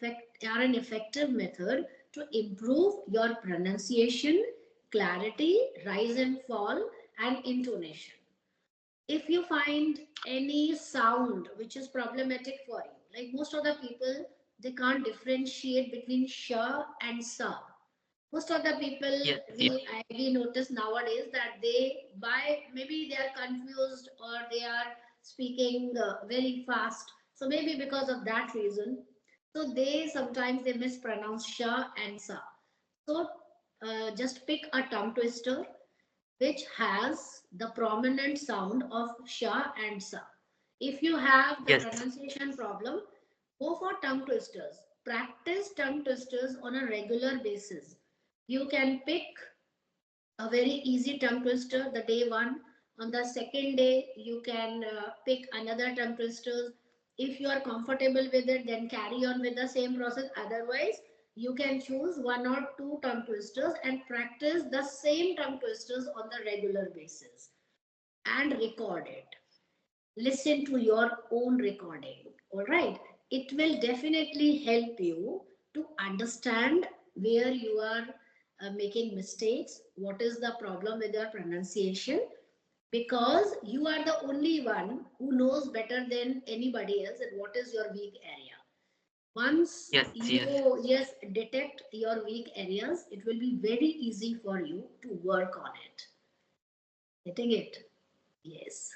an effective method to improve your pronunciation, clarity, rise and fall, and intonation. If you find any sound which is problematic for you, like most of the people, they can't differentiate between sh and sa. Most of the people, Yes, yes, we notice nowadays that they by maybe they are confused or they are speaking very fast. So maybe because of that reason, so they sometimes they mispronounce sh and sa. So just pick a tongue twister which has the prominent sound of sha and sa. If you have the yes, pronunciation problem, go for tongue twisters. Practice tongue twisters on a regular basis. You can pick a very easy tongue twister the day one. On the second day, you can pick another tongue twister. If you are comfortable with it, then carry on with the same process. Otherwise, you can choose one or two tongue twisters and practice the same tongue twisters on the regular basis and record it. Listen to your own recording. All right, it will definitely help you to understand where you are making mistakes, what is the problem with your pronunciation, because you are the only one who knows better than anybody else and what is your weak area. Once yes, you yes. just detect your weak areas, it will be very easy for you to work on it. Getting it? Yes.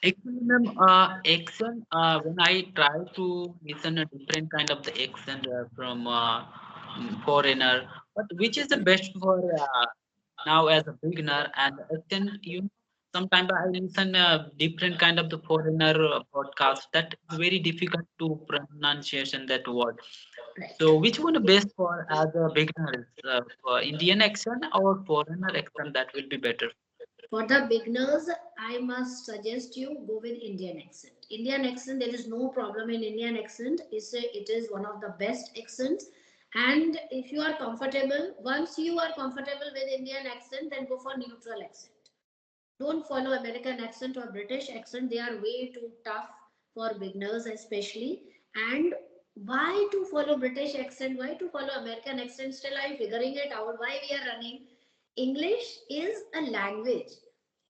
Actually, ma'am, accent, when I try to listen a different kind of the accent from foreigner, but which is the best for now as a beginner and accent, sometimes I listen different kind of the foreigner podcast that is very difficult to pronunciation that word. Right. So which one the best for as a beginner? For Indian accent or foreigner accent that will be better? For the beginners, I must suggest you go with Indian accent. Indian accent, there is no problem in Indian accent. It is one of the best accents. And if you are comfortable, once you are comfortable with Indian accent, then go for neutral accent. Don't follow American accent or British accent. They are way too tough for beginners, especially. And why to follow British accent? Why to follow American accent? Still, I'm figuring it out. Why we are running? English is a language.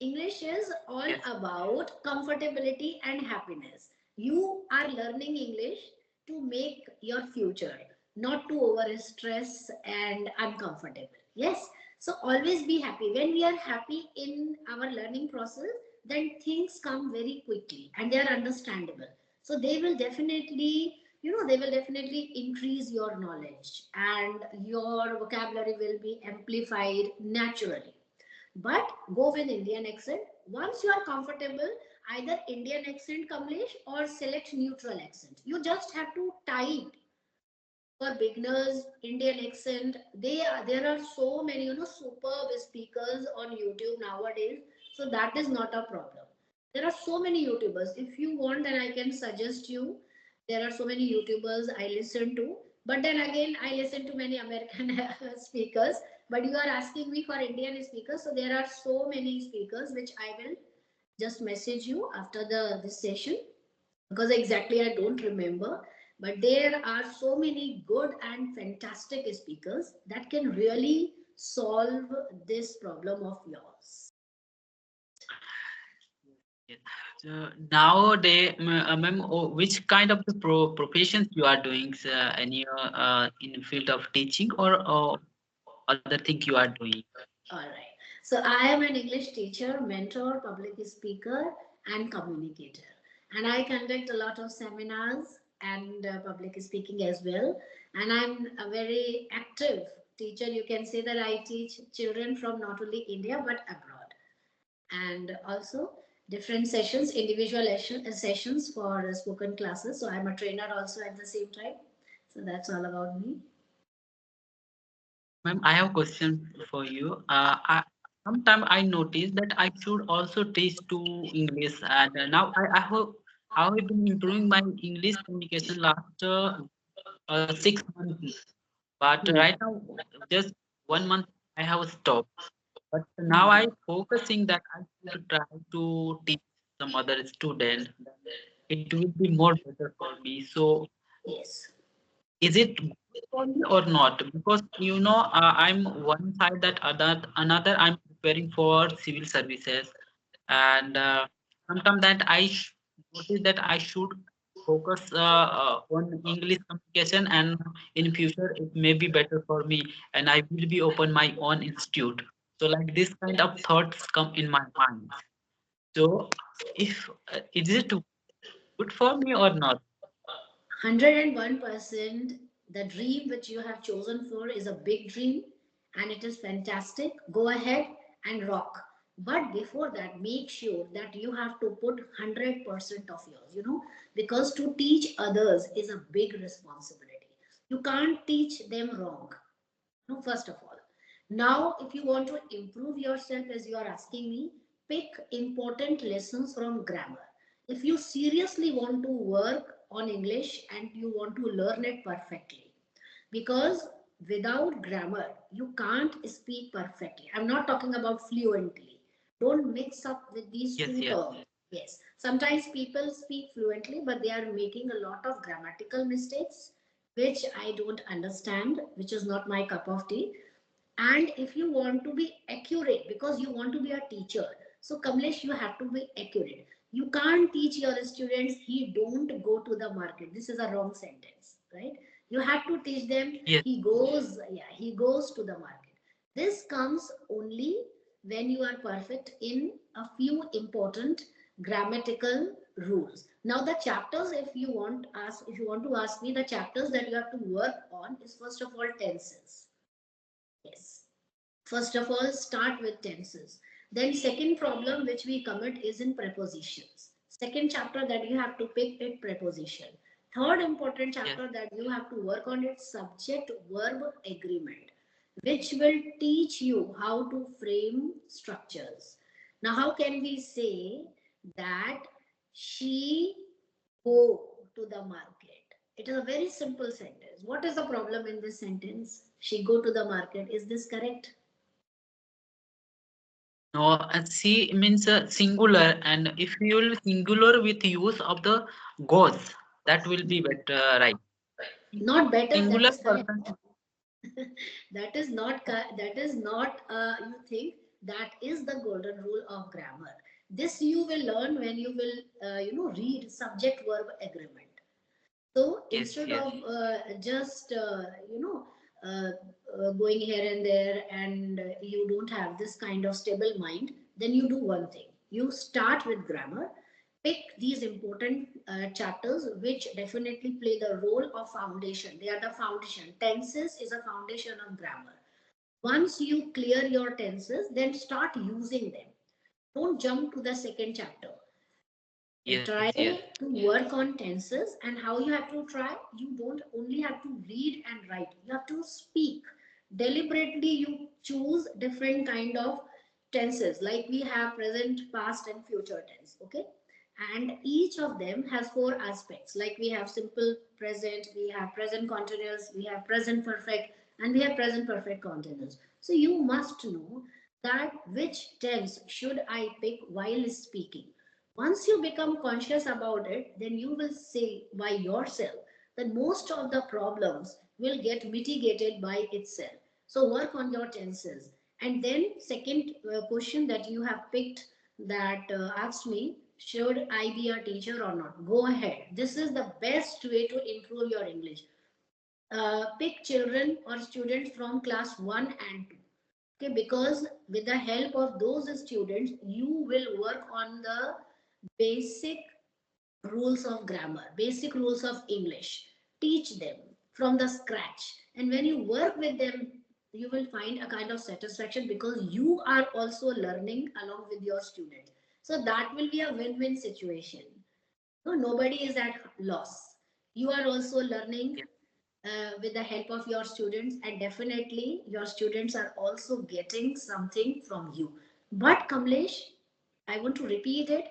English is all Yes. about comfortability and happiness. You are learning English to make your future, not to over stress and uncomfortable. Yes, so always be happy. When we are happy in our learning process, then things come very quickly and they are understandable. So they will definitely, they will definitely increase your knowledge and your vocabulary will be amplified naturally. But go with Indian accent. Once you are comfortable, either Indian accent Kamlesh or select neutral accent. You just have to type for beginners Indian accent. There are so many superb speakers on YouTube nowadays, so that is not a problem. There are so many YouTubers. If you want, then I can suggest you. There are so many YouTubers I listen to, but then again I listen to many American speakers. But you are asking me for Indian speakers, so there are so many speakers which I will just message you after the this session, because exactly I don't remember. But there are so many good and fantastic speakers that can really solve this problem of yours. Yes. So nowadays, ma'am, which kind of the professions you are doing any in field of teaching or other thing you are doing? All right. So I am an English teacher, mentor, public speaker, and communicator. And I conduct a lot of seminars and public speaking as well. And I'm a very active teacher. You can say that I teach children from not only India but abroad. And also different sessions, individual sessions for spoken classes. So I'm a trainer also at the same time. So that's all about me. Ma'am, I have a question for you. Sometimes I noticed that I should also teach to English, and now I have been improving my English communication last 6 months. But right now, just 1 month I have stopped. But now I focusing that I should try to teach some other student. It will be more better for me. So Yes. is it good for me or not? Because I'm one side that other another I'm preparing for civil services, and sometimes that notice that I should focus on English communication, and in future it may be better for me, and I will be open my own institute. So like this kind of thoughts come in my mind. So if is it good for me or not? 101%. The dream which you have chosen for is a big dream and it is fantastic. Go ahead and rock. But before that, make sure that you have to put 100% of yours, because to teach others is a big responsibility. You can't teach them wrong. No, first of all. Now, if you want to improve yourself, as you are asking me, pick important lessons from grammar. If you seriously want to work on English and you want to learn it perfectly, because without grammar, you can't speak perfectly. I'm not talking about fluently. Don't mix up with these Yes, two yes, terms. Yes, sometimes people speak fluently, but they are making a lot of grammatical mistakes which I don't understand, which is not my cup of tea. And if you want to be accurate, because you want to be a teacher, so Kamlesh, you have to be accurate. You can't teach your students he don't go to the market. This is a wrong sentence, right? You have to teach them yes. he goes, yeah, he goes to the market. This comes only when you are perfect in a few important grammatical rules. Now the chapters, if you want to ask me, the chapters that you have to work on is first of all tenses. Yes. First of all, start with tenses. Then second problem which we commit is in prepositions. Second chapter that you have to pick is preposition. Third important Yes. chapter that you have to work on is subject verb agreement, which will teach you how to frame structures. Now, how can we say that she go to the market? It is a very simple sentence. What is the problem in this sentence? She go to the market. Is this correct? No, she means singular, and if you will singular with use of the goes, that will be better, right? Not better, that Singular is correct. person. That is not you think that is the golden rule of grammar. This you will learn when you will read subject verb agreement. So Yes, instead yes, of just going here and there, and you don't have this kind of stable mind, then you do one thing. You start with grammar, pick these important chapters which definitely play the role of foundation. They are the foundation. Tenses is a foundation of grammar. Once you clear your tenses, then start using them. Don't jump to the second chapter. yes, Try yes, to work on tenses. And how you have to try, you don't only have to read and write, you have to speak deliberately. You choose different kind of tenses, like we have present, past and future tense, okay? And each of them has four aspects, like we have simple present, we have present continuous, we have present perfect, and we have present perfect continuous. So you must know that which tense should I pick while speaking. Once you become conscious about it, then you will see by yourself that most of the problems will get mitigated by itself. So work on your tenses. And then second question that you have picked, that asked me, should I be a teacher or not? Go ahead. This is the best way to improve your English. Pick children or students from class 1 and 2. Okay, because with the help of those students, you will work on the basic rules of grammar, basic rules of English. Teach them from the scratch. And when you work with them, you will find a kind of satisfaction because you are also learning along with your student. So that will be a win-win situation. No, nobody is at loss. You are also learning yes. with the help of your students, and definitely your students are also getting something from you. But Kamlesh, I want to repeat it,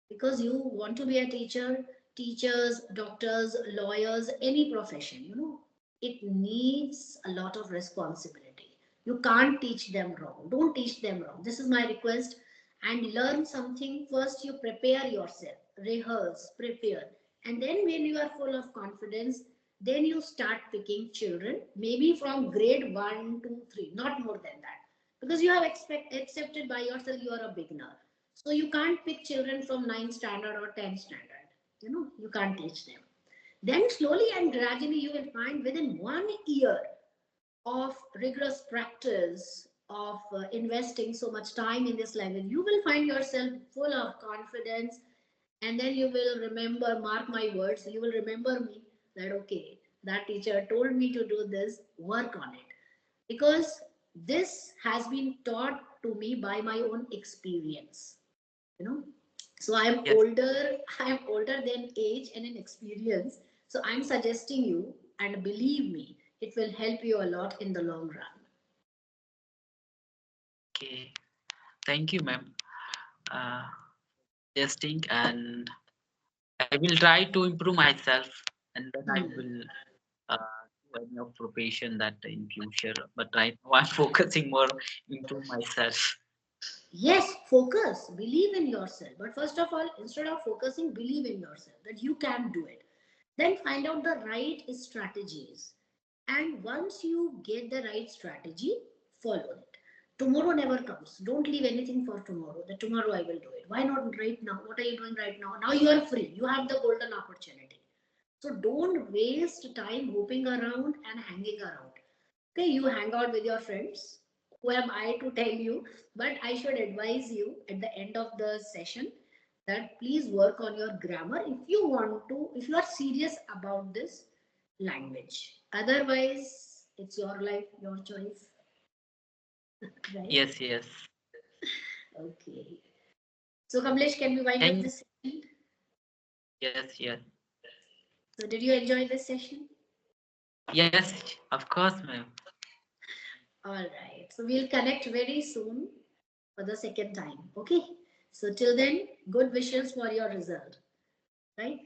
because you want to be a teacher. Teachers, doctors, lawyers, any profession, it needs a lot of responsibility. You can't teach them wrong. Don't teach them wrong. This is my request. And learn something first. You prepare yourself, rehearse, prepare, and then when you are full of confidence, Then you start picking children, maybe from grade 1, 2, 3, not more than that. Because you have accepted by yourself you are a beginner. So you can't pick children from 9th standard or 10th standard. You can't teach them. Then slowly and gradually you will find within 1 year of rigorous practice of investing so much time in this language, you will find yourself full of confidence, and then you will remember, mark my words, you will remember me that okay, that teacher told me to do this, work on it, because this has been taught to me by my own experience. you know so Yes. I am older than age and in experience, so I'm suggesting you, and believe me, it will help you a lot in the long run. Okay. Thank you, ma'am. Uh, Testing, and I will try to improve myself, and then I Hmm. will do any occupation that in future. But right now, I'm focusing more into myself. Yes, focus, believe in yourself. But first of all, instead of focusing, believe in yourself that you can do it. Then find out the right strategies. And once you get the right strategy, follow it. Tomorrow never comes. Don't leave anything for tomorrow. That tomorrow I will do it. Why not right now? What are you doing right now? Now you are free. You have the golden opportunity. So don't waste time hopping around and hanging around. Okay, you hang out with your friends. Who am I to tell you? But I should advise you at the end of the session that please work on your grammar if you want to, if you are serious about this language. Otherwise, it's your life, your choice. Right? Yes, yes. Okay. So, Kamlesh, can we wind up Thank. this session? Yes, yes, So, did you enjoy this session? yes. Of course, ma'am. All right. So, we'll connect very soon for the second time. Okay. So, till then, good wishes for your result. Right?